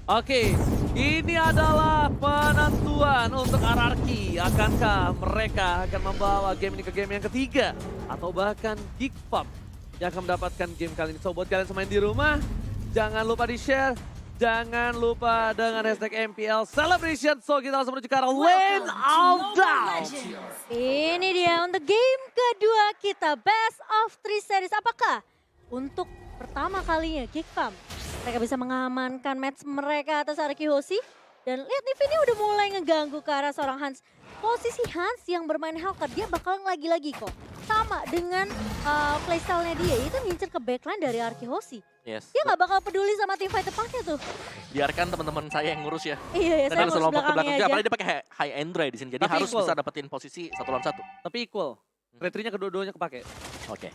Oke, ini adalah penentuan untuk RRQ. Akankah mereka akan membawa game ini ke game yang ketiga? Atau bahkan Geek Farm yang akan mendapatkan game kali ini. So, buat kalian semain di rumah, jangan lupa di-share. Jangan lupa dengan hashtag MPL Celebration. So, kita langsung menuju ke arah lane Alda. Ini dia untuk game kedua kita, Best of 3 Series. Apakah untuk pertama kalinya Geek Farm mereka bisa mengamankan match mereka atas RRQ Hoshi? Dan lihat nih, Vini udah mulai ngeganggu ke arah seorang Hans. Posisi Hans yang bermain Hellcat, dia bakal lagi-lagi kok. Sama dengan playstyle-nya dia, itu ngincer ke backline dari RRQ Hoshi. Yes. Dia nggak bakal peduli sama teamfight depannya tuh. Biarkan teman-teman saya yang ngurus ya. Iya, saya Dan ngurus selalu ke belakangnya belakang. aja. Apalagi dia pakai high end ray di sini. Jadi Tapi harus equal. bisa dapetin posisi 1 lawan 1. Tapi equal. Retrinya kedua-duanya kepake. Oke.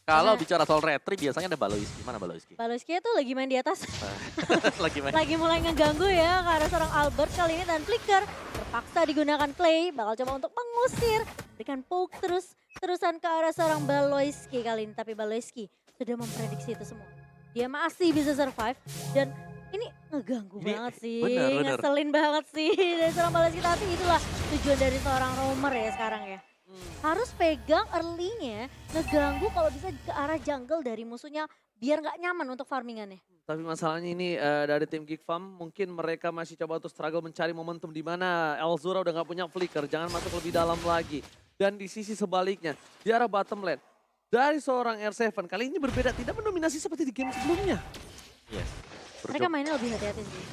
Kalau Karena- bicara soal retri biasanya ada Baloiski. Mana Baloiski? Baloiski tuh lagi main di atas. Lagi main. Lagi mulai ngeganggu ya ke arah seorang Albert kali ini, dan Flicker terpaksa digunakan Clay, bakal coba untuk mengusir, berikan poke terusan ke arah seorang Baloiski kali ini, tapi Baloiski sudah memprediksi itu semua. Dia masih bisa survive dan ini ngeganggu Ini banget sih, bener. ngeselin banget sih dari seorang Baloiski, tapi itulah tujuan dari seorang roamer ya sekarang ya. Harus pegang early-nya, ngeganggu kalau bisa ke arah jungle dari musuhnya biar nggak nyaman untuk farmingannya. Tapi masalahnya ini dari tim Geek Farm mungkin mereka masih coba untuk struggle mencari momentum di mana Elzura udah nggak punya flicker, jangan masuk lebih dalam lagi. Dan di sisi sebaliknya, di arah bottom lane, dari seorang R7 kali ini berbeda, tidak mendominasi seperti di game sebelumnya. Yes. Mereka mainnya lebih hati-hati sih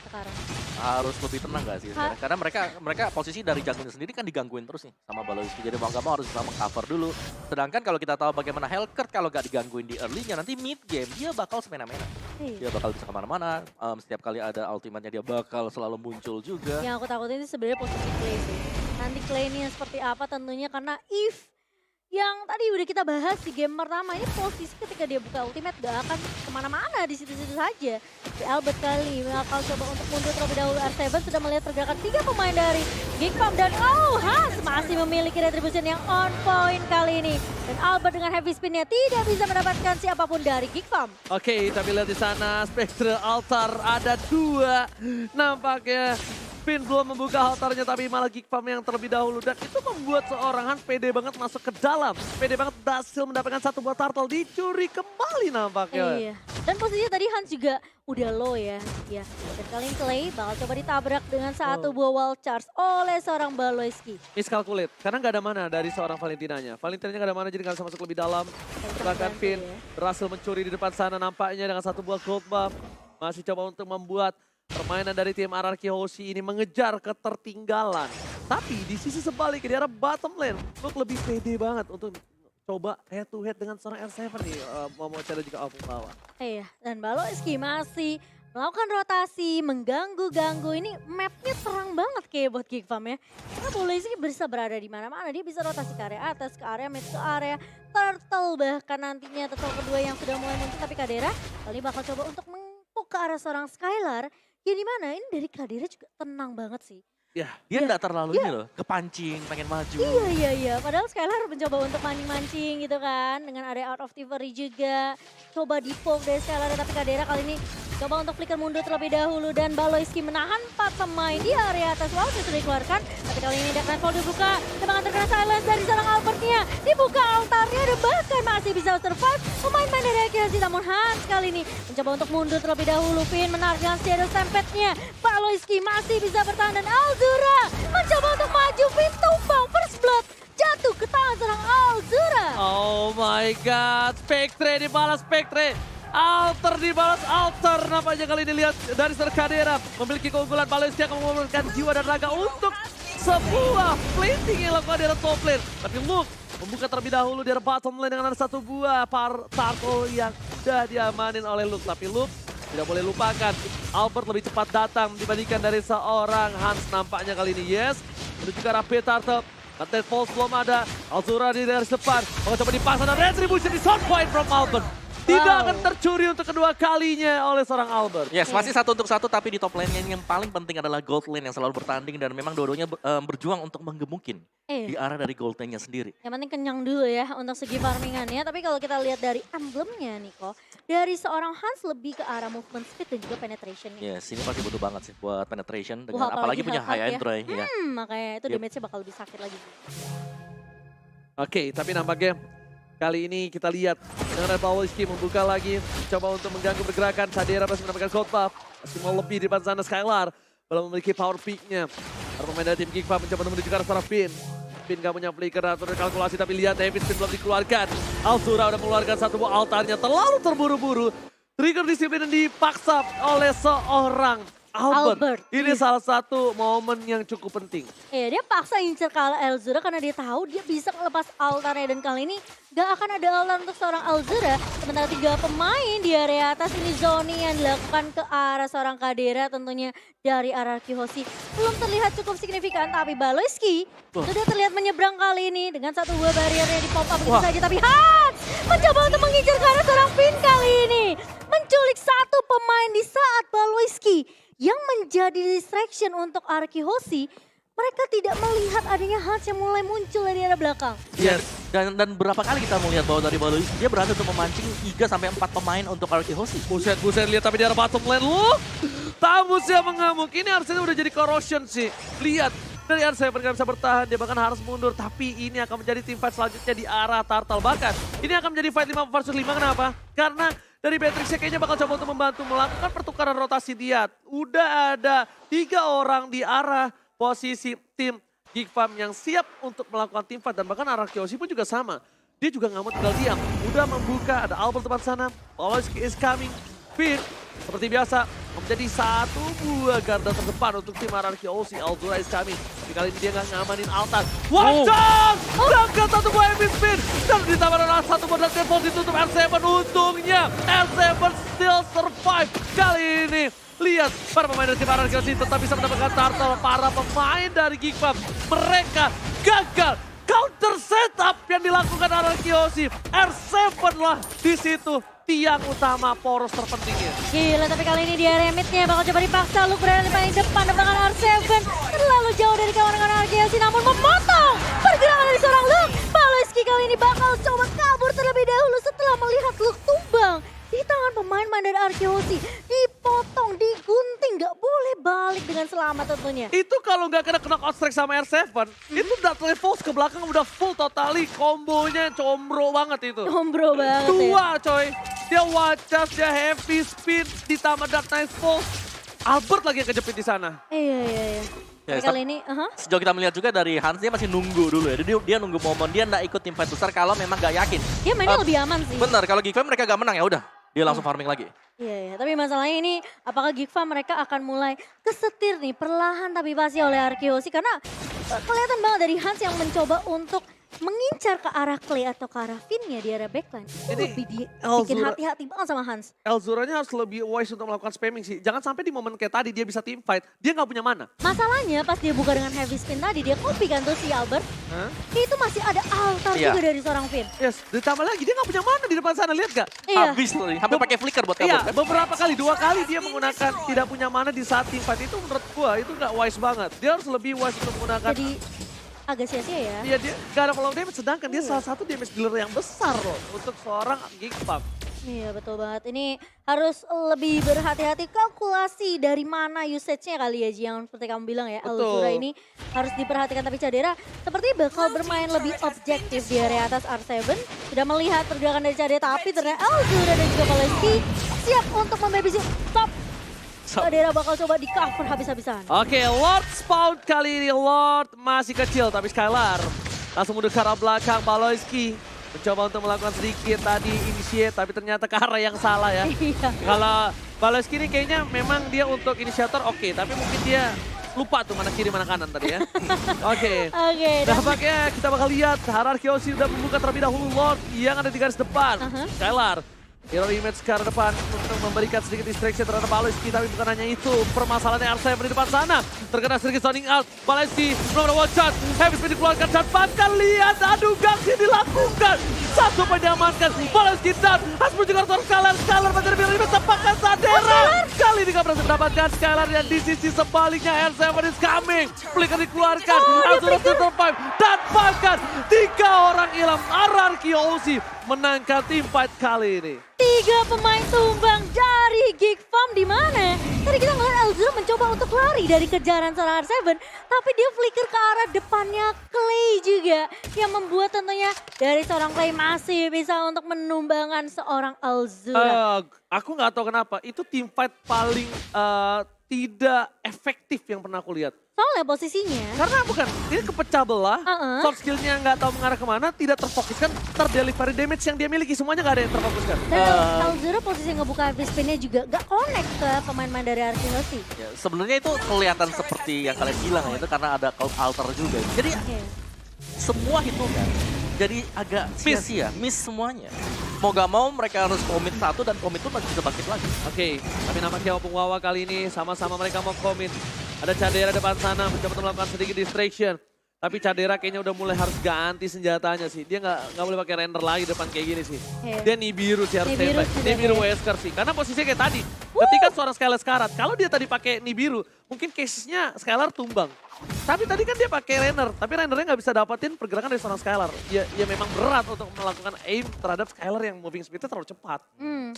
sekarang. Harus lebih tenang gak sih sebenarnya? Karena mereka posisi dari jungle sendiri kan digangguin terus nih sama Baloiski. Jadi mau gak mau harus bisa meng-cover dulu. Sedangkan kalau kita tahu bagaimana Hellcat kalau gak digangguin di early-nya, nanti mid game dia bakal semena-mena. Iya. Dia bakal bisa kemana-mana. Setiap kali ada ultimate-nya dia bakal selalu muncul juga. Yang aku takutin itu sebenarnya posisi Clay sih. Nanti Clay ini seperti apa tentunya, karena if yang tadi udah kita bahas di game pertama, ini posisi ketika dia buka ultimate gak akan kemana-mana, di situ-situ saja. Di Albert kali bakal coba untuk mundur terlebih dahulu. R7 sudah melihat pergerakan 3 pemain dari Geek Farm, dan Hans masih memiliki retribution yang on point kali ini. Dan Albert dengan heavy spin-nya tidak bisa mendapatkan siapapun dari Geek Farm. Oke, tapi lihat di sana Spectre Altar ada 2. Nampaknya Pin belum membuka altarnya, tapi malah Geek Farm yang terlebih dahulu. Dan itu membuat seorang Hans pede banget masuk ke dalam. Pede banget berhasil mendapatkan 1 buah turtle, dicuri kembali nampaknya. Iya. Dan posisinya tadi Hans juga udah low ya. Ya. Dan kali ini Clay bakal coba ditabrak dengan 1 buah wall charge oleh seorang Baloiski. Miscalculate, karena nggak ada mana dari seorang Valentinanya. Valentinanya nggak ada mana, jadi nggak bisa masuk lebih dalam. Bahkan Pin berhasil mencuri di depan sana nampaknya dengan 1 buah gold buff. Masih coba untuk membuat permainan dari tim RRQ Hoshi ini mengejar ketertinggalan. Tapi di sisi sebaliknya di arah bottom lane, Luke lebih pede banget untuk coba head to head dengan seorang R7 nih. Mau cara juga Opung lawan. Iya, dan Baloiski masih melakukan rotasi, mengganggu-ganggu. Ini mapnya terang banget kayak buat Geek Farm ya. Karena Baloiski bisa berada di mana-mana. Dia bisa rotasi ke area atas, ke area mid, ke area turtle, bahkan nantinya turtle kedua yang sudah mulai muncul. Tapi Kadera kali ini bakal coba untuk mempuk ke arah seorang Skylar. Ya di mana? Ini dari Kadera juga tenang banget sih. Ya, Dia Iya. nggak terlalu ini loh, kepancing, pengen maju. Iya. Padahal Skylar mencoba untuk mancing-mancing gitu kan. Dengan area out of Thievery juga. Coba di-poke dari Skylar, tapi Kadera kali ini coba untuk flicker mundur terlebih dahulu. Dan Baloiski menahan 4 pemain di area atas. Wow, sudah dikeluarkan. Tapi kali ini Dark Nightfall dibuka. Dengan terkena silence dari seorang Albertnya. Dibuka altarnya dan bahkan masih bisa survive. Pemain-pemain dari Akiosi, namun Hans kali ini mencoba untuk mundur terlebih dahulu. Finn menarik dengan Shadow Stampede-nya. Baloiski masih bisa bertahan dan Alzura mencoba untuk maju. Finn tumbang, first blood jatuh ke tangan seorang Alzura. oh my god, Spectre dibalas Spectre. Alter dibalas Alter, nampaknya kali ini lihat dari seorang Kadera memiliki keunggulan. Baloiski akan mengorbankan jiwa dan raga untuk sebuah plating yang dilakukan di top lane. Tapi Luke membuka terlebih dahulu di bottom lane dengan ada 1 buah turtle yang sudah diamanin oleh Luke. Tapi Luke tidak boleh lupakan, Albert lebih cepat datang dibandingkan dari seorang Hans nampaknya kali ini. Yes, menuju ke arah turtle. Nanti false belum ada, Alzura di garis depan. Mau coba dipasang dan retribution di sound point from Albert. tidak akan tercuri untuk kedua kalinya oleh seorang Albert. Yes, masih 1 untuk 1 tapi di top lane-nya yang paling penting adalah gold lane yang selalu bertanding dan memang dua-duanya berjuang untuk menggemukin di arah dari gold lane-nya sendiri. Yang penting kenyang dulu ya untuk segi farmingannya. Tapi kalau kita lihat dari emblemnya Niko, dari seorang Hans lebih ke arah movement speed dan juga penetration-nya. Yes, ini pasti butuh banget sih buat penetration dengan Wah, apalagi punya Hellcat high end dry. Ya. Makanya itu damage-nya bakal lebih sakit lagi. Oke, tapi nampaknya kali ini kita lihat dengan Pawliski membuka lagi, coba untuk mengganggu pergerakan. Sadira masih mendapatkan gold buff, masih mau lebih di depan sana. Skylar belum memiliki power peak-nya. Para pemain dari tim Geekfam mencoba menuju ke arah seorang Finn. Finn gak punya flicker atau kalkulasi, tapi lihat Heavy Spin belum dikeluarkan. Alzura udah mengeluarkan satu buah altarnya, terlalu terburu-buru. Trigger disiplin dipaksa oleh seorang Albert. Ini salah satu momen yang cukup penting. Iya, dia paksa incer kalah Alzura karena dia tahu dia bisa melepas altarnya. Dan kali ini gak akan ada altar untuk seorang Alzura. Sementara 3 pemain di area atas ini zoning yang dilakukan ke arah seorang Kadera tentunya dari arah Kihoshi. Belum terlihat cukup signifikan, tapi Baloyski sudah terlihat menyeberang kali ini dengan satu buah barriernya di pop up gitu saja. Tapi Hans mencoba untuk mengincar ke arah seorang Finn kali ini. Menculik satu pemain di saat Baloyski yang menjadi distraction untuk Arkihoshi, mereka tidak melihat adanya Hans yang mulai muncul dari arah belakang. Yes. Dan berapa kali kita melihat bahwa dari Baloy dia berhasil untuk memancing 3-4 pemain untuk Arkihoshi. Buset, lihat tapi di arah bottom lane. Loh, Tamus yang mengamuk. Ini harusnya udah jadi corrosion sih. Lihat, dari R7 gak bisa bertahan, dia bahkan harus mundur. Tapi ini akan menjadi team fight selanjutnya di arah Turtle. Bahkan ini akan menjadi fight 5 versus 5, kenapa? Karena dari Beatrix kayaknya bakal coba untuk membantu melakukan pertukaran rotasi dia. Udah ada 3 orang di arah posisi tim Geekfam yang siap untuk melakukan team fight. Dan bahkan arah Kiyoshi pun juga sama. Dia juga nggak mau tinggal diam. Udah membuka, ada Albert tepat sana. Pawliski is coming. Finn seperti biasa menjadi satu buah garda terdepan untuk tim RRQ OC. Alzura is coming. Tapi kali ini dia nggak ngamanin altar. Wajah! Berangkat satu buah heavy spin. Dan ditambah dengan satu buah dan telepon ditutup R7. Untungnya R7 still survive. Kali ini lihat para pemain dari tim RRQ OC tetap bisa mendapatkan turtle. Para pemain dari Geekfam mereka gagal counter setup yang dilakukan RRQ OC. R7 lah di situ tiang utama poros terpentingnya. Gila, tapi kali ini di area mid-nya bakal coba dipaksa. Luke berada di paling depan dengan R7. Terlalu jauh dari kawan-kawan RGLC namun memotong pergerakan dari seorang Luke. Pawliski kali ini bakal coba kabur terlebih dahulu setelah melihat Luke tumbang di tangan pemain-pemain dari RGLC. Dipotong, digunting, gak boleh balik dengan selamat tentunya. Itu kalau nggak kena knock-out strike sama R7, itu udah level ke belakang udah full totally. Kombonya combro banget itu. Combro banget Tua coy. Dia wacas, dia heavy spin, ditambah Dark Knight Falls. Albert lagi yang kejepit di sana. Iya. Ya, Tapi kali ini, sejauh kita melihat juga dari Hans, dia masih nunggu dulu ya. Dia nunggu momen, dia nggak ikut tim fight besar kalau memang nggak yakin. dia mainnya lebih aman sih. Benar, kalau Geekfam mereka nggak menang ya udah. Dia langsung farming lagi. Iya, tapi masalahnya ini apakah Geekfam mereka akan mulai kesetir nih perlahan tapi pasti oleh Arkeosi karena kelihatan banget dari Hans yang mencoba untuk mengincar ke arah Clay atau ke arah Finn-nya di arah backline. Itu Ini lebih bikin Alzura- hati-hati banget sama Hans. Elzuranya harus lebih wise untuk melakukan spamming sih. Jangan sampai di momen kayak tadi dia bisa team fight, dia nggak punya mana. Masalahnya pas dia buka dengan heavy spin tadi dia copy kan tuh si Albert. Itu masih ada altar Iya. juga dari seorang Finn. Yes, ditambah lagi dia nggak punya mana di depan sana, lihat gak? Iya. Habis tuh, sampai pakai flicker buat kabur Iya, kan. beberapa kali, 2 kali dia menggunakan tidak punya mana di saat team fight itu menurut gua itu nggak wise banget. Dia harus lebih wise untuk menggunakan. Jadi agak sia-sia ya. Iya, dia nggak ada follow damage, sedangkan dia salah satu damage dealer yang besar loh untuk seorang Geekfam. Iya betul banget. Ini harus lebih berhati-hati kalkulasi dari mana usage-nya kali ya Ji, yang seperti kamu bilang ya. Betul. Alzura ini harus diperhatikan tapi Cadera seperti bakal bermain lebih objektif di area atas R7. Sudah melihat pergerakan dari Cadera tapi ternyata Alzura dan juga Pawliski siap untuk membabysit top. Cadera bakal coba di cover habis-habisan. Oke, Lord spawn kali ini. Lord masih kecil tapi Skylar langsung mundur ke arah belakang. Baloyski mencoba untuk melakukan sedikit tadi initiate tapi ternyata ke arah yang salah ya. Iya. Kalau Baloyski ini kayaknya memang dia untuk inisiator oke, tapi mungkin dia lupa tuh mana kiri mana kanan tadi ya. Oke. Oke. Nampaknya kita bakal lihat Hierarchy OC udah membuka terlebih dahulu Lord yang ada di garis depan. Skylar Hero image ke arah depan untuk memberikan sedikit distraction terhadap Baloyski, tapi bukan hanya itu. Permasalahannya R7 di depan sana. Terkena sedikit zoning out. Baloyski belum ada one shot. Heavy speed dikeluarkan dan bahkan lihat adu gangsi dilakukan. Satu penyamankan. Baloyski dan harus menuju ke arah Skylar. Skylar menjadi pilih image tempatkan Sadera. Kali ini gak berhasil mendapatkan Skylar dan di sisi sebaliknya R7 is coming. Flicker dikeluarkan. Azura survive dan bahkan 3 orang hilang. RRQ Aussie menangkan tim fight kali ini. 3 pemain tumbang dari Geek Farm di mana? Tadi kita ngeliat Elzura mencoba untuk lari dari kejaran seorang R7, tapi dia flicker ke arah depannya Clay juga, yang membuat tentunya dari seorang Clay masih bisa untuk menumbangkan seorang Elzura. Aku nggak tahu kenapa, itu tim fight paling tidak efektif yang pernah aku lihat. Soalnya posisinya, Karena bukan, ini kepecah belah, short skillnya nggak tahu mengarah kemana, tidak terfokuskan, terdelivery damage yang dia miliki, semuanya nggak ada yang terfokuskan. dan Elzura posisi ngebuka heavy spin-nya juga gak connect ke pemain-pemain dari Arkeology. Ya, sebenarnya itu kelihatan seperti yang kalian bilang ya, itu karena ada Cold Altar juga. Jadi semua hitungan jadi agak sia-sia, miss semuanya. Mau gak mau mereka harus komit satu dan komit itu masih bisa bangkit lagi. Oke, tapi nampaknya Opung Wawa kali ini sama-sama mereka mau komit. Ada Cadera depan sana mencoba untuk melakukan sedikit distraction. Tapi Cadera kayaknya udah mulai harus ganti senjatanya sih. Dia nggak boleh pakai render lagi depan kayak gini sih. Dia Nibiru sih harus standby. Nibiru Wesker sih. Karena posisinya kayak tadi. Ketika seorang Skylar sekarat, kalau dia tadi pakai Nibiru, mungkin case-nya Skylar tumbang. Tapi tadi kan dia pakai Renner, tapi Rennernya nggak bisa dapetin pergerakan dari seorang Skylar. Ya memang berat untuk melakukan aim terhadap Skylar yang moving speed-nya terlalu cepat.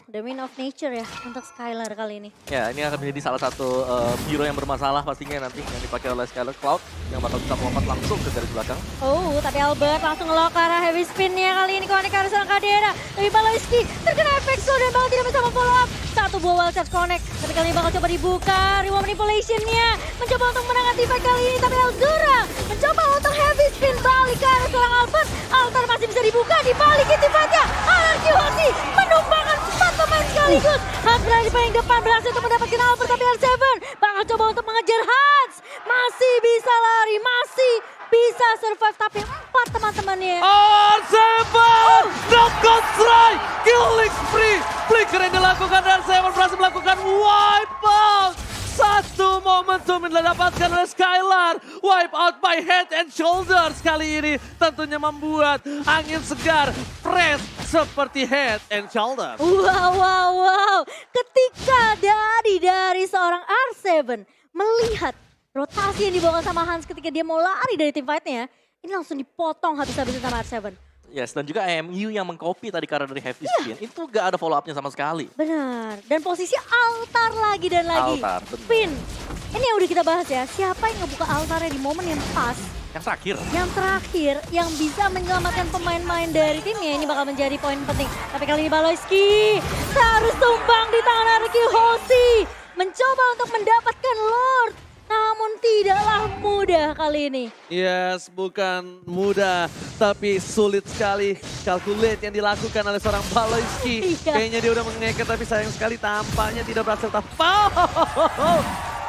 The Wind of Nature ya untuk Skylar kali ini. Ya, ini akan menjadi salah satu hero yang bermasalah pastinya nanti yang dipakai oleh Skylar Cloud yang bakal bisa melompat langsung ke garis belakang. Oh, tapi Albert langsung ngelok ke arah heavy spin-nya kali ini connect ke arah seorang Cadera. Tapi Baloyski terkena efek slow dan bakal tidak bisa memfollow up. Satu buah wild charge connect, tapi kali ini bakal coba dibuka. Reward manipulation-nya mencoba untuk menangani fight kali ini, tapi Elzura mencoba untuk heavy spin balik ke arah seorang Albert. Altar masih bisa dibuka, dibalikin fight-nya. RRQ Hoshi menumbangkan 4 pemain sekaligus. Hans berada di paling depan, berhasil untuk mendapatkan Albert, tapi R7 bakal coba untuk mengejar Hans. Masih bisa lari, masih bisa survive, tapi 4 teman-temannya. R7! Knockout strike! Killing spree! Flicker yang dilakukan R7 berhasil melakukan wipeout! Satu momentum yang didapatkan oleh Skylar. Wipe out by Head and Shoulders kali ini tentunya membuat angin segar fresh seperti Head and Shoulders. Wow. Ketika dari seorang R7 melihat rotasi yang dibawa sama Hans ketika dia mau lari dari tim fight-nya, ini langsung dipotong habis-habisan sama R7. Yes, dan juga AMU yang mengcopy tadi karena dari heavy spin, itu gak ada follow up-nya sama sekali. Benar, dan posisi altar lagi dan lagi. Altar, benar. Pin, ini yang udah kita bahas ya, siapa yang ngebuka altarnya di momen yang pas. Yang terakhir. Yang terakhir, yang bisa menyelamatkan pemain-pemain dari timnya, ini bakal menjadi poin penting. Tapi kali ini Baloyski harus tumbang di tangan RRQ Hoshi. Mencoba untuk mendapatkan Lord. Namun tidaklah mudah kali ini. Yes, bukan mudah, tapi sulit sekali calculate yang dilakukan oleh seorang Baloyski. Iya. Kayaknya dia udah mengeket, tapi sayang sekali tampaknya tidak berhasil.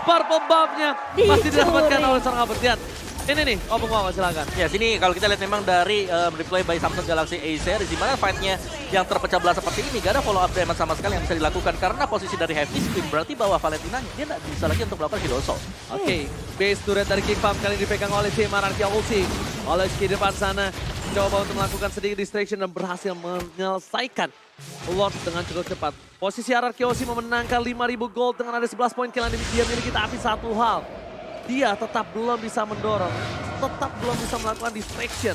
Purple buff-nya masih didapatkan oleh seorang Albert. Lihat, ini nih, Opung Wawa silakan. Ya, sini kalau kita lihat memang dari replay by Samsung Galaxy A series, di mana fight-nya yang terpecah belah seperti ini, gak ada follow up damage sama sekali yang bisa dilakukan karena posisi dari heavy spin berarti bahwa Valentinanya dia nggak bisa lagi untuk melakukan hero assault. Oke, base turret dari Geek Farm kali ini dipegang oleh tim RRQ Ulti. Baloyski di depan sana coba untuk melakukan sedikit distraction dan berhasil menyelesaikan Lord dengan cukup cepat. Posisi RRQ Ulti memenangkan 5.000 gold dengan ada 11 poin kill yang dia miliki, tapi satu hal, dia tetap belum bisa mendorong, tetap belum bisa melakukan distraction.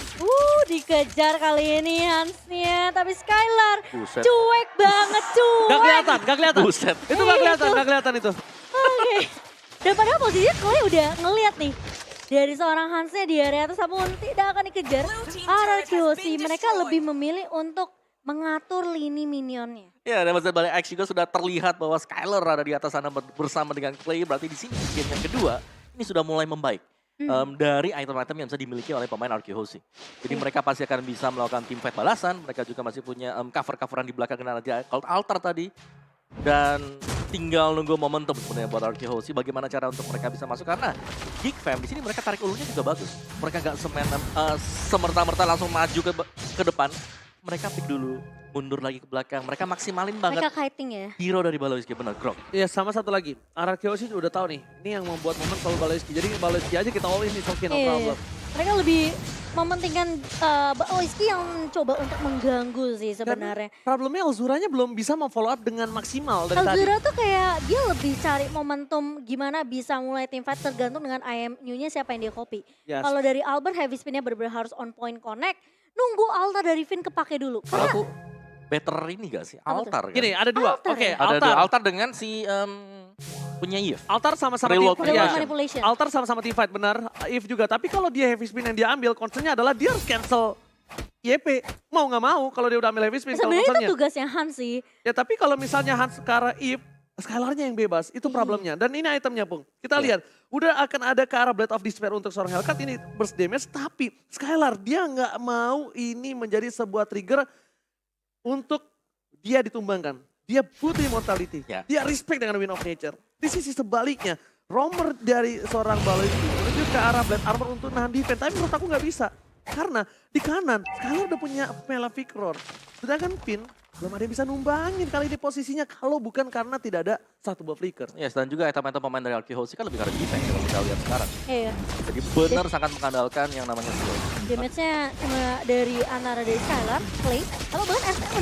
Dikejar kali ini Hansnya, tapi Skylar Buset. cuek banget, cuek. Gak kelihatan. Buset. Itu gak kelihatan itu. Oke. Dan padahal posisinya Clay udah ngeliat nih. Dari seorang Hansnya di area atas, namun tidak akan dikejar. RRQ Hoshi, mereka lebih memilih untuk mengatur lini minionnya. Ya, dan maksudnya balik X juga sudah terlihat bahwa Skylar ada di atas sana bersama dengan Clay, berarti di sini game yang kedua ini sudah mulai membaik. Dari item-item yang bisa dimiliki oleh pemain RRQ Hoshi. Jadi mereka pasti akan bisa melakukan team fight balasan. Mereka juga masih punya cover-coveran di belakang dengan ada Cold Altar tadi. Dan tinggal nunggu momentum sebenarnya buat RRQ Hoshi bagaimana cara untuk mereka bisa masuk. Karena Geek Fam di sini mereka tarik ulurnya juga bagus. Mereka gak semerta-merta langsung maju ke depan. Mereka pick dulu mundur lagi ke belakang. Mereka maksimalin banget Mereka kiting ya. hero dari Baloiski, bener Grok. Iya, sama satu lagi. RRQ sih udah tahu nih. Ini yang membuat momen selalu Baloiski. Jadi Baloiski aja kita all in nih, okay, no Iya. problem. Mereka lebih mementingkan Baloiski yang mencoba untuk mengganggu sih sebenarnya. Problemnya Elzuranya belum bisa memfollow up dengan maksimal dari tadi. Elzura tuh kayak dia lebih cari momentum gimana bisa mulai team fight tergantung dengan IMU-nya siapa yang dia copy. Yes. Kalau dari Albert heavy spin-nya benar-benar harus on point connect, nunggu altar dari Finn kepake dulu. Kalau Karena aku better ini gak sih? Apa tuh? Altar kan? Gini, ada dua. Altar Oke, ya? Ada altar. dua altar dengan si punya Eve. Altar sama-sama Reload team remote iya. manipulation. Altar sama-sama team fight, benar. If juga. Tapi kalau dia heavy spin yang dia ambil, concernnya adalah dia harus cancel YP. Mau nggak mau kalau dia udah ambil heavy spin. Kalau Sebenarnya itu concernnya. tugasnya Hans sih. Ya tapi kalau misalnya Hans ke arah If, Skylarnya yang bebas, itu problemnya. Dan ini itemnya Pung. Kita Iya. lihat, udah akan ada ke arah Blade of Despair untuk seorang Hellcat ini burst damage. Tapi Skylar dia nggak mau ini menjadi sebuah trigger untuk dia ditumbangkan. Dia butuh immortality. Ya. Dia respect dengan Wind of Nature. Di sisi sebaliknya, roamer dari seorang Baloiski menuju ke arah Blade Armor untuk nahan defense. Tapi menurut aku nggak bisa. Karena di kanan, Skylar udah punya Malefic Roar. Sedangkan Finn belum ada yang bisa numbangin kali ini posisinya kalau bukan karena tidak ada satu buah flicker. Yes, dan juga item-item pemain dari Arkehosi kan lebih karena defense kalau kita lihat sekarang. Iya. Jadi benar sangat mengandalkan yang namanya skill. Damage-nya cuma dari antara dari Skylar, Clay, atau bahkan R7.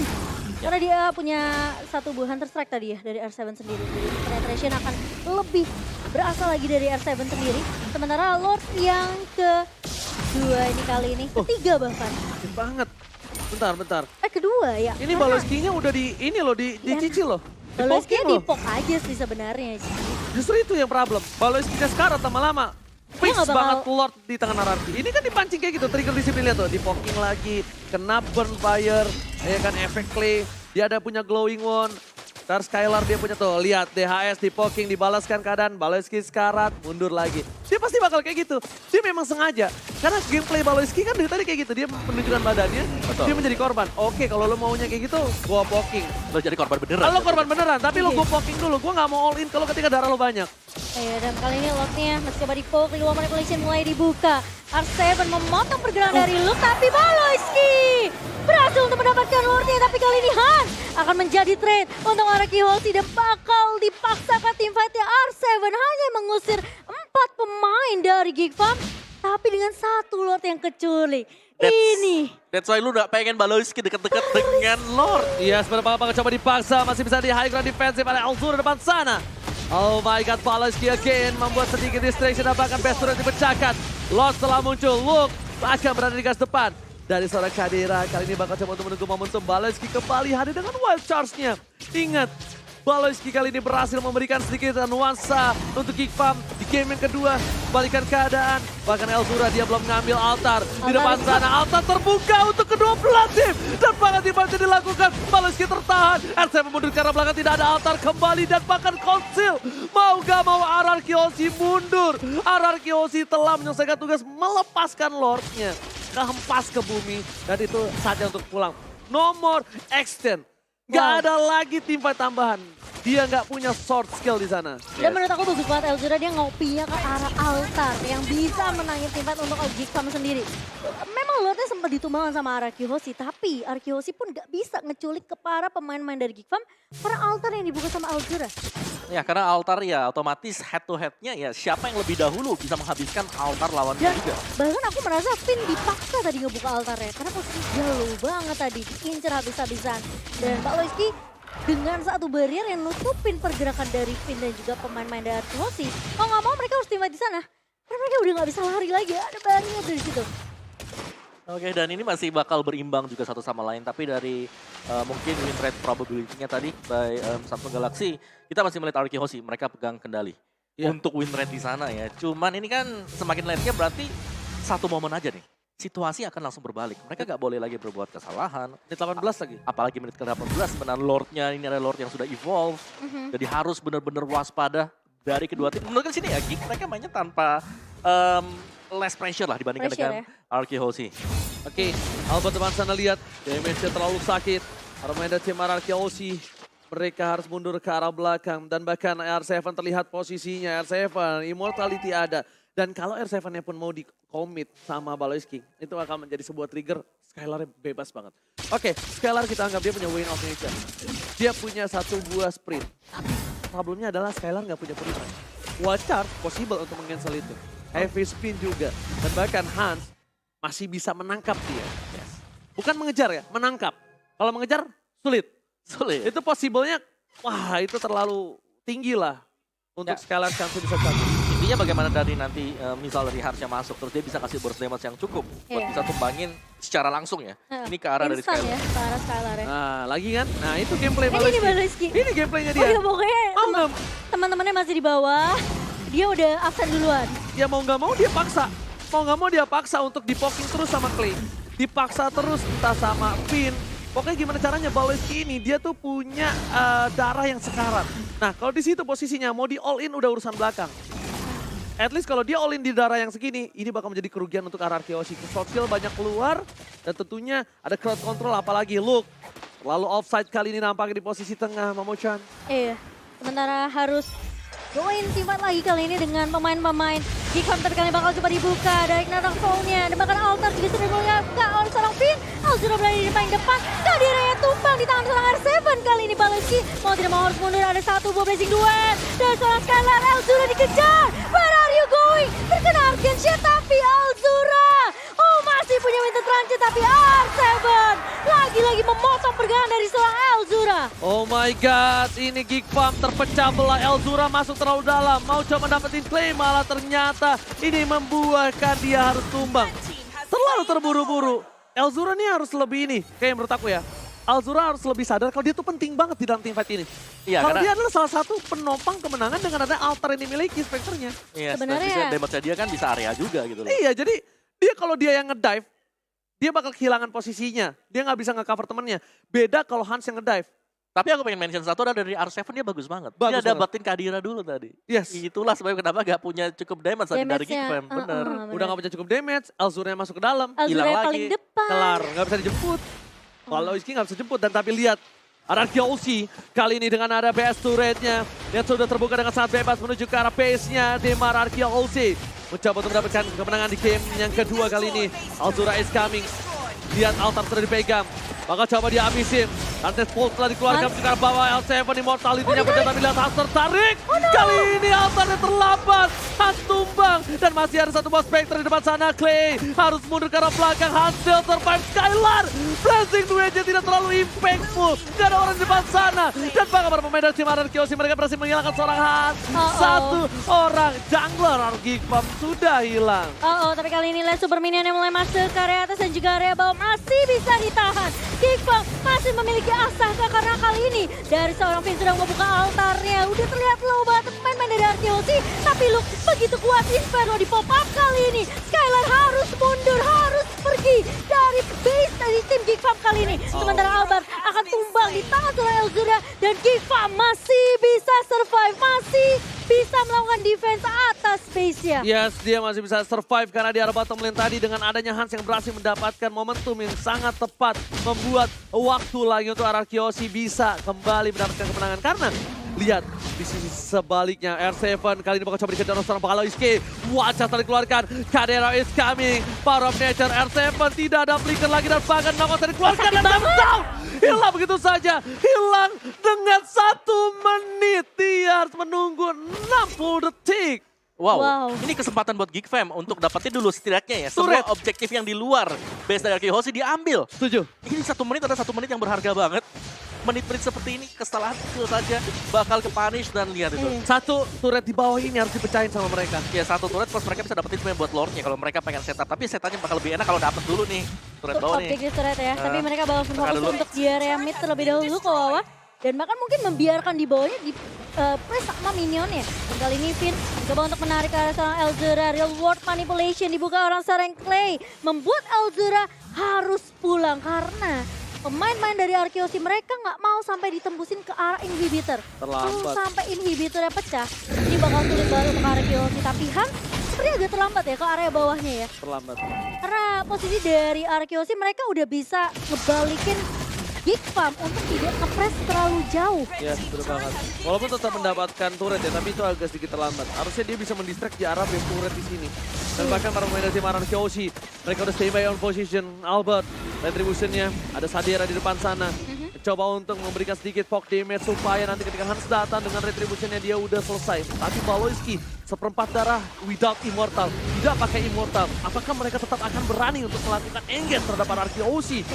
Karena dia punya satu buah Hunter Strike tadi ya dari R7 sendiri. Jadi penetration akan lebih berasal lagi dari R7 sendiri. Sementara Lord yang kedua ini kali ini, ketiga bahkan. Keren banget. Bentar. Kedua ya. Ini Baloiski-nya udah dicicil loh. Baloiski Dipoking loh. dipok aja sih sebenarnya. Justru itu yang problem. Baloiski-nya sekarang lama-lama. Fix nggak bakal- banget Lord di tangan Ararki. Ini kan dipancing kayak gitu, trigger disiplin lihat tuh. Dipoking lagi, kena burn fire, ya kan efek clay. Dia ada punya glowing wand. Ntar Skylar dia punya tuh, lihat DHS dipoking, dibalaskan keadaan. Baloiski sekarat, mundur lagi. Dia pasti bakal kayak gitu. Dia memang sengaja. Karena gameplay Baloiski kan dari tadi kayak gitu. Dia menunjukkan badannya, Betul. dia menjadi korban. Oke, kalau lo maunya kayak gitu, gua poking. Lo jadi korban beneran. Kalau korban beneran, tapi lo gua poking dulu. Gua nggak mau all in kalau ketika darah lo banyak. Dan kali ini Lordnya masih coba di-poke, Real Manipulation mulai dibuka. R7 memotong pergerakan dari Luke, tapi Baloiski berhasil untuk mendapatkan Lordnya. Tapi kali ini Han akan menjadi trade untuk Arkehosi dan bakal dipaksakan tim fightnya. R7 hanya mengusir 4 pemain dari Geek Farm, tapi dengan satu Lord yang kecuali. That's why lu udah pengen Baloiski deket-deket dengan Lord. Iya, sebenarnya Bang coba dipaksa, masih bisa di high ground defensive oleh Elzura depan sana. Oh my god, Baloiski again membuat sedikit distraction dan bahkan best turret dipecahkan. Lost telah muncul, Luke akan berada di gas depan. Dari seorang Kadira, kali ini bakal coba untuk menunggu momentum. Baloiski kembali hadir dengan wild charge-nya. Ingat, Baloiski kali ini berhasil memberikan sedikit nuansa untuk Geek Farm di game yang kedua. Balikan keadaan, bahkan Elzura dia belum ngambil altar. Di depan sana, altar terbuka untuk kedua belah tim. Dan bahkan dibaca dilakukan, Baloiski tertahan. RC mundur karena belakang tidak ada altar kembali dan bahkan konsil. Mau gak mau Arkehosi mundur. Arkehosi telah menyelesaikan tugas melepaskan Lordnya. Kehempas ke bumi dan itu saatnya untuk pulang. No more extend. Gak ada lagi tim fight tambahan. Dia nggak punya sword skill di sana. Dan menurut aku bagus banget Elzura, dia ngopinya ke arah altar yang bisa menangin tim fight untuk Geek Farm sendiri. Memang Lordnya sempat ditumbangkan sama Arkehosi, tapi Arkehosi pun gak bisa ngeculik ke para pemain-pemain dari Geek Farm karena altar yang dibuka sama Elzura. Ya karena altar ya otomatis head to headnya ya siapa yang lebih dahulu bisa menghabiskan altar lawannya Dan juga. bahkan aku merasa Finn dipaksa tadi ngebuka altarnya karena posisi jauh banget tadi, diincer habis-habisan. Dan Baloiski dengan satu barrier yang nutupin pergerakan dari Finn dan juga pemain-pemain dari Arkehosi, mau nggak mau mereka harus tim fight di sana. Karena mereka udah nggak bisa lari lagi, ada barrier dari situ. Oke, dan ini masih bakal berimbang juga satu sama lain. Tapi dari mungkin win rate probability-nya tadi by Satu Galaxy, kita masih melihat Arkehosi, mereka pegang kendali untuk win rate di sana ya. Cuman ini kan semakin late-nya berarti satu momen aja nih. Situasi akan langsung berbalik. Mereka gak boleh lagi berbuat kesalahan. Menit 18 lagi. Apalagi menit ke-18, benar Lordnya ini ada Lord yang sudah evolve. Jadi harus benar-benar waspada dari kedua tim. Menurut sini ya, Geek mereka mainnya tanpa less pressure lah dibandingkan dengan Arkehosi. Oke, Albert depan sana lihat damage-nya terlalu sakit. Para pemain dari tim Arkehosi, mereka harus mundur ke arah belakang. Dan bahkan R7 terlihat posisinya, R7 immortality ada. Dan kalau R7-nya pun mau di-commit sama Baloiski, itu akan menjadi sebuah trigger, Skylar bebas banget. Oke, Skylar kita anggap dia punya Wayne of Nature. Dia punya satu buah sprint. Tapi problemnya adalah Skylar nggak punya perimai. Watchar possible untuk meng-cancel itu. Heavy spin juga. Dan bahkan Hans masih bisa menangkap dia. Bukan mengejar ya, menangkap. Kalau mengejar, sulit. Sulit. Itu possible-nya, wah itu terlalu tinggi lah. Untuk Skylar chance bisa cabut. Intinya bagaimana dari nanti misal dari Harsnya masuk terus dia bisa kasih burst damage yang cukup buat bisa tumbangin secara langsung ya. Ini ke arah dari Instan Skylar. ya, ke arah Skylar ya. Nah lagi kan, nah itu gameplay Ini Baloiski. Baloiski. Ini gameplaynya Oh dia. iya pokoknya Mau nggak, teman-temannya masih di bawah. Dia udah absen duluan. ya mau nggak mau dia paksa. Mau nggak mau dia paksa untuk dipoking terus sama Clay. Dipaksa terus entah sama Finn. Pokoknya gimana caranya Baloiski ini dia tuh punya darah yang sekarat. Nah kalau di situ posisinya mau di all in udah urusan belakang. At least kalau dia all in di darah yang segini, ini bakal menjadi kerugian untuk RRQ Oshi. Short kill banyak keluar dan tentunya ada crowd control apalagi Luke. Lalu offside kali ini nampaknya di posisi tengah Mamo-chan. Iya, sementara harus join teamfight lagi kali ini dengan pemain-pemain. Gigfam tapi kali ini bakal coba dibuka dari Ignite Soul-nya. Dan bahkan Altar juga sudah dibuka oleh seorang Finn. Alzura berada di paling depan. Kadira yang tumbang di tangan seorang R7 kali ini Baloiski. Mau tidak mau harus mundur, ada satu buah blazing duet. Dan seorang Skylar, Alzura dikejar. Where are you going? Terkena Argensha tapi Alzura. Oh masih punya winter trance tapi R7 lagi-lagi memotong pergerakan dari seorang Alzura. Oh my god, ini Gigfam terpecah belah. Elzura masuk terlalu dalam. Mau coba dapetin claim, malah ternyata ini membuahkan dia harus tumbang. Terlalu terburu-buru. Elzura nih harus lebih ini, kayak menurut aku ya. Elzura harus lebih sadar kalau dia tuh penting banget di dalam teamfight ini. Iya, Kalau karena dia adalah salah satu penopang kemenangan dengan ada altar yang dimiliki Spectre-nya. iya, Sebenarnya- damage dia kan bisa area juga gitu loh. Iya, jadi dia kalau dia yang ngedive, dia bakal kehilangan posisinya. Dia nggak bisa nge-cover temennya. Beda kalau Hans yang ngedive. Tapi aku pengen mention satu ada dari R7 dia bagus banget. Bagus Dia dapetin Kadira dulu tadi. Yes. Itulah sebabnya kenapa gak punya cukup damage tadi dari Damage-nya, Gigfam. Bener. Udah nggak punya cukup damage, Elzura yang masuk ke dalam. Alzura Hilang yang lagi. paling depan. Kelar, nggak bisa dijemput. Baloiski nggak bisa jemput dan tapi lihat. RRQ Oshi kali ini dengan ada BS turretnya yang sudah terbuka dengan sangat bebas menuju ke arah base-nya Demar RRQ Oshi. Mencoba untuk mendapatkan kemenangan di game yang kedua kali ini. Alzura is coming. Lihat altar sudah dipegang. Bakal coba dihabisin. Lantes Pulse telah dikeluarkan ke arah bawah. L7 Immortality-nya pecah tapi lihat Hans tertarik. Kali ini altarnya terlambat. Hans tumbang. Dan masih ada satu buah Spectre di depan sana. Clay harus mundur ke arah belakang. Hans still survive. Skylar. Blazing duetnya tidak terlalu impactful. Gak ada orang di depan sana. Dan bahkan para pemain dari tim RRQ Oshi mereka berhasil menghilangkan seorang Hans. Satu orang jungler Gigfam sudah hilang. Tapi kali ini Les Super Minion yang mulai masuk ke area atas dan juga area bawah masih bisa ditahan. Gigfam masih memiliki asa karena kali ini dari seorang Finn sudah membuka altarnya. Udah terlihat low banget pemain-pemain dari RRQ Oshi. Tapi Luke begitu kuat Inferno di pop up kali ini. Skylar harus mundur, harus pergi dari base dari tim Gigfam kali ini. Sementara Albert akan tumbang di tangan seorang Elzura dan Gigfam masih bisa survive, masih bisa melakukan defense atas base-nya. Yes, dia masih bisa survive karena di arah bottom lane tadi dengan adanya Hans yang berhasil mendapatkan momentum yang sangat tepat. Membuat waktu lagi untuk RRQ Oshi bisa kembali mendapatkan kemenangan. Karena lihat di sisi sebaliknya R7 kali ini bakal coba dikejar oleh seorang Baloiski. Wajah telah dikeluarkan, Kadira is coming. Power of Nature R7 tidak ada flicker lagi dan bahkan Nako telah dikeluarkan dan down. Hilang begitu saja, hilang dengan 1 menit. Dia harus menunggu 60 detik. Wow. Ini kesempatan buat Gigfam untuk dapetin dulu setidaknya ya. Turret. Semua objektif yang di luar base dari RRQ Oshi diambil. Setuju. Ini 1 menit ada 1 menit yang berharga banget. Menit-menit seperti ini kesalahan kecil saja bakal ke punish dan lihat itu. Satu turret di bawah ini harus dipecahin sama mereka. Ya 1 turret plus mereka bisa dapetin cuma buat lore-nya kalau mereka pengen setup. Tapi setannya bakal lebih enak kalau dapet dulu nih turret bawah nih. Objektif turret ya, tapi mereka bakal tengah fokus dulu. untuk di area mid terlebih dahulu ke bawah. Dan bahkan mungkin membiarkan di bawahnya di press sama minionnya. Dan kali ini Finn coba untuk menarik ke arah seorang Elzura. Real world manipulation dibuka orang seorang Clay. Membuat Elzura harus pulang karena pemain-pemain dari RRQ Oshi mereka nggak mau sampai ditembusin ke arah inhibitor. Kalau Terlambat. sampai inhibitornya pecah, ini bakal sulit banget untuk RRQ Oshi. Tapi Han sepertinya agak terlambat ya ke area bawahnya ya. Terlambat. Karena posisi dari RRQ Oshi mereka udah bisa ngebalikin Gigfam untuk tidak nge-press terlalu jauh. Ya, betul banget. Walaupun tetap mendapatkan turret ya, tapi itu agak sedikit terlambat. Harusnya dia bisa mendistract di arah base turret di sini. Dan bahkan para pemain dari tim RRQ Oshi, mereka udah stay by on position. Albert Retribution-nya, ada Sadera di depan sana. Coba untuk memberikan sedikit poke damage supaya nanti ketika Hans datang dengan Retribution-nya dia udah selesai. Tapi Baloyski seperempat darah without Immortal, tidak pakai Immortal. Apakah mereka tetap akan berani untuk melakukan engage terhadap Anarchy OC?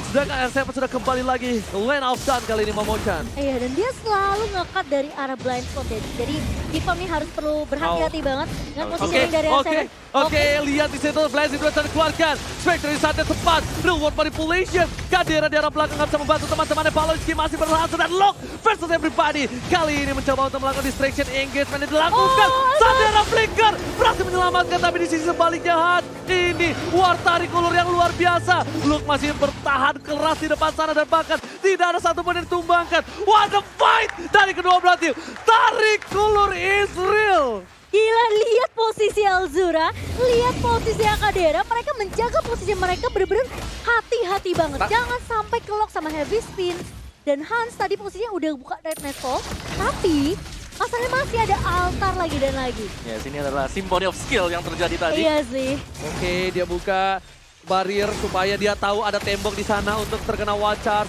Sedangkan R7 sudah kembali lagi ke lane of Sun kali ini Momochan. Iya, dan dia selalu nge-cut dari arah blind spot ya. Jadi Gifam ini harus perlu berhati-hati banget dengan positioning dari R7. Oke, lihat di situ Blazing Dua dikeluarkan. Spectre di saatnya tepat. Real world manipulation. Kadera di arah belakang nggak bisa membantu teman-temannya. Baloyski masih berhasil dan lock versus everybody. Kali ini mencoba untuk melakukan distraction engagement yang dilakukan. Sadera flicker berhasil menyelamatkan, tapi di sisi sebaliknya Han. Ini war tarik ulur yang luar biasa. Luke masih bertahan keras di depan sana dan bahkan tidak ada satupun yang ditumbangkan. What a fight dari kedua belah tim. Tarik ulur is real. Gila, lihat posisi Alzura, lihat posisi Akadera, mereka menjaga posisi mereka bener-bener hati-hati banget. Jangan sampai kelok sama heavy spin. Dan Hans tadi posisinya udah buka Red Nightfall, tapi masalahnya masih ada altar lagi dan lagi. Ya, sini adalah Symphony of Skill yang terjadi tadi. Iya sih. Oke, dia buka barrier supaya dia tahu ada tembok di sana untuk terkena one charge.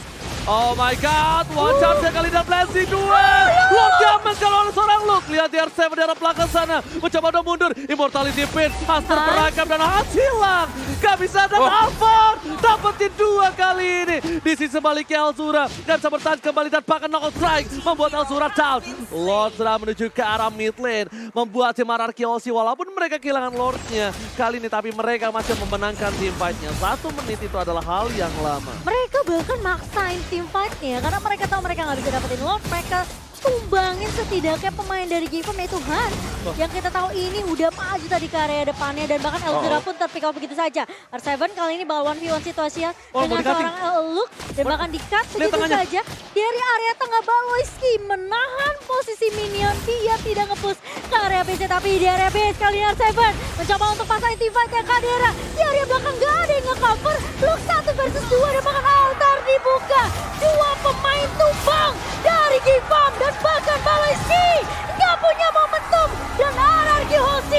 Oh my god, one charge kali dan Blazing dua. Lock diaman kalau ada seorang Luke. Lihat di R7 di arah belakang sana. Mencoba udah mundur. Immortality pin. Master perangkap dan Hans hilang. Gak bisa dan Alphard dapetin dua kali ini. Di sisi sebaliknya Alzura gak bisa bertahan kembali dan bahkan knockout strike. Membuat Alzura down. Lord sudah menuju ke arah mid lane. Membuat tim Anarchy OC walaupun mereka kehilangan Lordnya kali ini. Tapi mereka masih memenangkan team fight-nya. 1 menit itu adalah hal yang lama. Mereka bahkan maksain team fight-nya karena mereka tahu mereka nggak bisa dapetin Lord. Mereka tumbangin setidaknya pemain dari Gifam yaitu Han. Yang kita tahu ini udah maju tadi ke area depannya dan bahkan Elzura pun terpick off begitu saja. R7 kali ini bakal 1v1 situasinya dengan seorang Luke dan bahkan di-cut begitu saja. Dari area tengah Baloyski menahan posisi minion, dia tidak nge-push ke area base, tapi di area base kali ini R7 mencoba untuk pasangin team fight yang Kadera. Di area belakang gak ada yang nge-cover. Luke 1 versus 2 dan bahkan altar dibuka. Dua pemain tumbang dari Gifam dan bahkan Baloyski nggak punya momentum dan Anarchy OC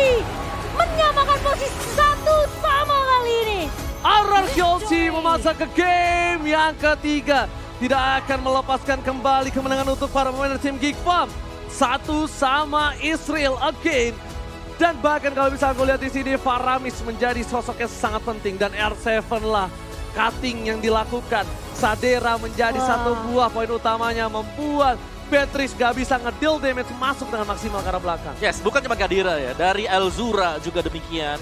menyamakan posisi 1 sama kali ini. Anarchy OC memasak ke game yang ketiga. Tidak akan melepaskan kembali kemenangan untuk para pemain tim Gifam. 1 sama Israel again. Dan bahkan kalau bisa aku lihat di sini Faramis menjadi sosok yang sangat penting dan R7 lah cutting yang dilakukan. Sadera menjadi satu buah poin utamanya membuat Beatrice gak bisa ngedeal damage masuk dengan maksimal ke arah belakang. Yes, bukan cuma Kadira ya, dari Elzura juga demikian.